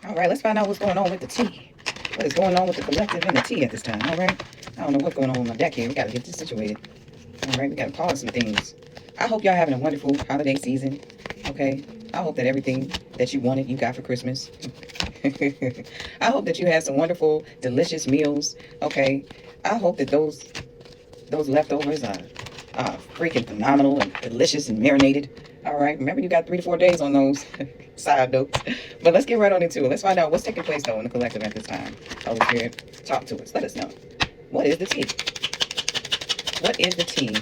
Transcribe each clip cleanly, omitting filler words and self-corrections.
All right, let's find out what's going on with the T. What is going on with the collective and the T at this time? All right. I don't know what's going on with my deck here. We got to get this situated. All right, we got to pause some things. I hope y'all having a wonderful holiday season. Okay. I hope that everything that you wanted, you got for Christmas. I hope that you had some wonderful, delicious meals. Okay. I hope that those leftovers are freaking phenomenal and delicious and marinated. All right. Remember, you got 3 to 4 days on those side notes. But let's get right on into it. Let's find out what's taking place, though, in the collective at this time. Holy Spirit, talk to us. Let us know. What is the tea? What is the tea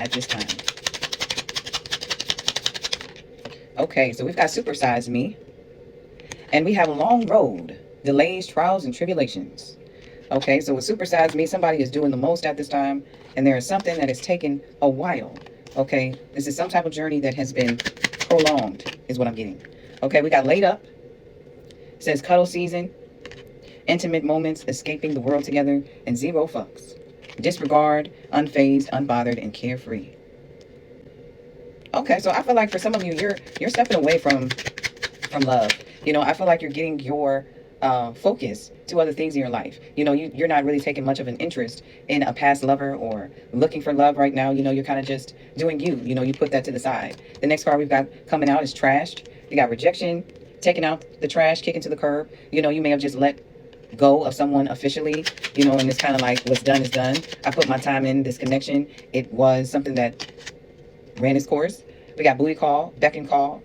at this time? Okay, so we've got Supersize Me. And we have a long road, delays, trials, and tribulations. Okay, so with Supersize Me, somebody is doing the most at this time, and there is something that is taking a while. Okay, this is some type of journey that has been prolonged, is what I'm getting. Okay, we got Laid Up. It says cuddle season, intimate moments, escaping the world together, and zero fucks. Disregard, unfazed, unbothered, and carefree. Okay, so I feel like for some of you, you're stepping away from love. You know, I feel like you're getting your focus to other things in your life. You know, you're not really taking much of an interest in a past lover or looking for love right now. You know, you're kind of just doing you. You know, you put that to the side. The next card we've got coming out is Trashed. You got rejection, taking out the trash, kicking to the curb. You know, you may have just let go of someone officially, you know, and it's kind of like what's done is done. I put my time in this connection. It was something that ran its course. We got Booty Call, Beckon Call.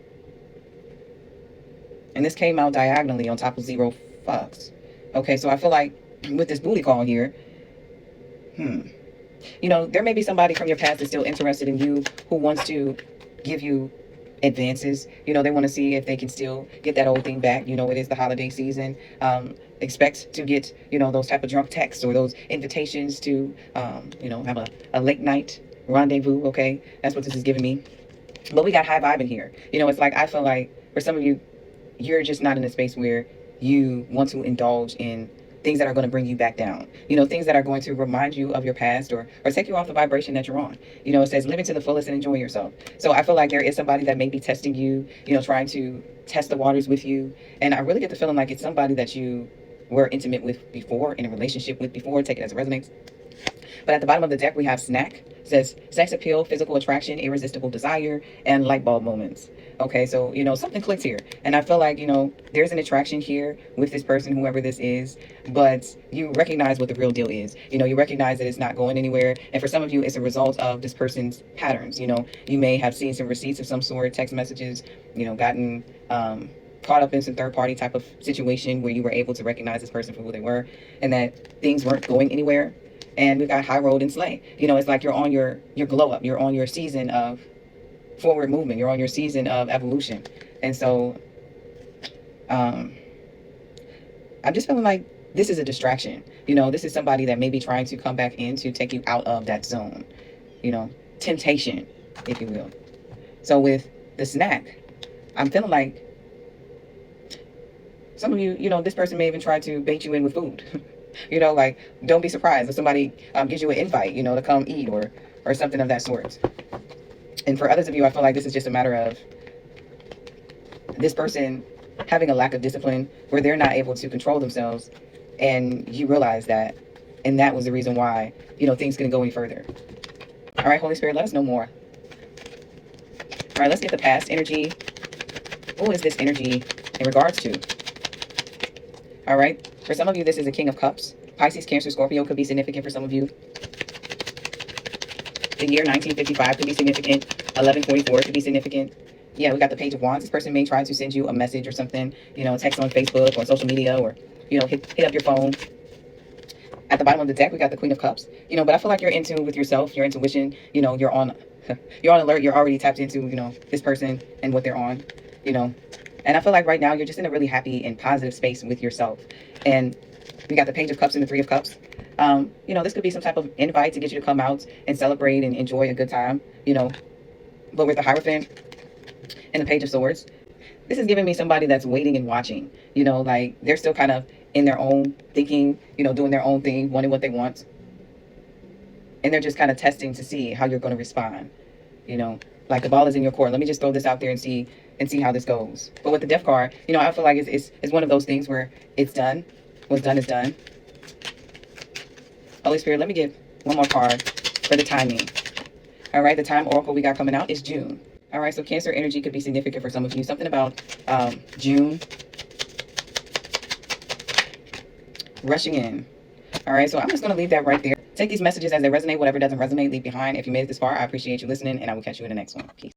And this came out diagonally on top of zero fucks. Okay, so I feel like with this booty call here, you know, there may be somebody from your past that's still interested in you who wants to give you advances. You know, they want to see if they can still get that old thing back. You know, it is the holiday season. Expect to get, you know, those type of drunk texts or those invitations to, you know, have a late night rendezvous. Okay, that's what this is giving me. But we got high vibing here. You know, it's like I feel like for some of you, you're just not in a space where you want to indulge in things that are going to bring you back down. You know, things that are going to remind you of your past or take you off the vibration that you're on. You know, it says live it to the fullest and enjoy yourself. So I feel like there is somebody that may be testing you, you know, trying to test the waters with you. And I really get the feeling like it's somebody that you were intimate with before, in a relationship with before. Take it as it resonates. But at the bottom of the deck, we have Snack. It says sex appeal, physical attraction, irresistible desire, and light bulb moments. Okay, so, you know, something clicks here. And I feel like, you know, there's an attraction here with this person, whoever this is, but you recognize what the real deal is. You know, you recognize that it's not going anywhere. And for some of you, it's a result of this person's patterns. You know, you may have seen some receipts of some sort, text messages, you know, gotten caught up in some third party type of situation where you were able to recognize this person for who they were and that things weren't going anywhere. And we've got High Road and Slay. You know, it's like you're on your glow up. You're on your season of forward movement. You're on your season of evolution. And so I'm just feeling like this is a distraction. You know, this is somebody that may be trying to come back in to take you out of that zone. You know, temptation, if you will. So with the Snack, I'm feeling like some of you, you know, this person may even try to bait you in with food. You know, like, don't be surprised if somebody gives you an invite, you know, to come eat or something of that sort. And for others of you, I feel like this is just a matter of this person having a lack of discipline where they're not able to control themselves. And you realize that. And that was the reason why, you know, things couldn't go any further. All right, Holy Spirit, let us know more. All right, let's get the past energy. What is this energy in regards to? All right. For some of you, this is a King of Cups. Pisces, Cancer, Scorpio could be significant for some of you. The year 1955 could be significant. 1144 could be significant. Yeah, we got the Page of Wands. This person may try to send you a message or something, you know, text on Facebook or social media or, you know, hit up your phone. At the bottom of the deck, we got the Queen of Cups. You know, but I feel like you're in tune with yourself, your intuition. You know, you're on alert. You're already tapped into, you know, this person and what they're on, you know. And I feel like right now you're just in a really happy and positive space with yourself. And we got the Page of Cups and the Three of Cups. You know, this could be some type of invite to get you to come out and celebrate and enjoy a good time, you know. But with the Hierophant and the Page of Swords, this is giving me somebody that's waiting and watching. You know, like they're still kind of in their own thinking, you know, doing their own thing, wanting what they want. And they're just kind of testing to see how you're going to respond. You know, like the ball is in your court. Let me just throw this out there and see and see how this goes. But with the death card, you know, I feel like it's one of those things where it's done. What's done is done. Holy Spirit, let me get one more card for the timing. All right, the time oracle we got coming out is June. All right, so Cancer energy could be significant for some of you. Something about June rushing in. All right, so I'm just going to leave that right there. Take these messages as they resonate. Whatever doesn't resonate, leave behind. If you made it this far, I appreciate you listening, and I will catch you in the next one. Peace.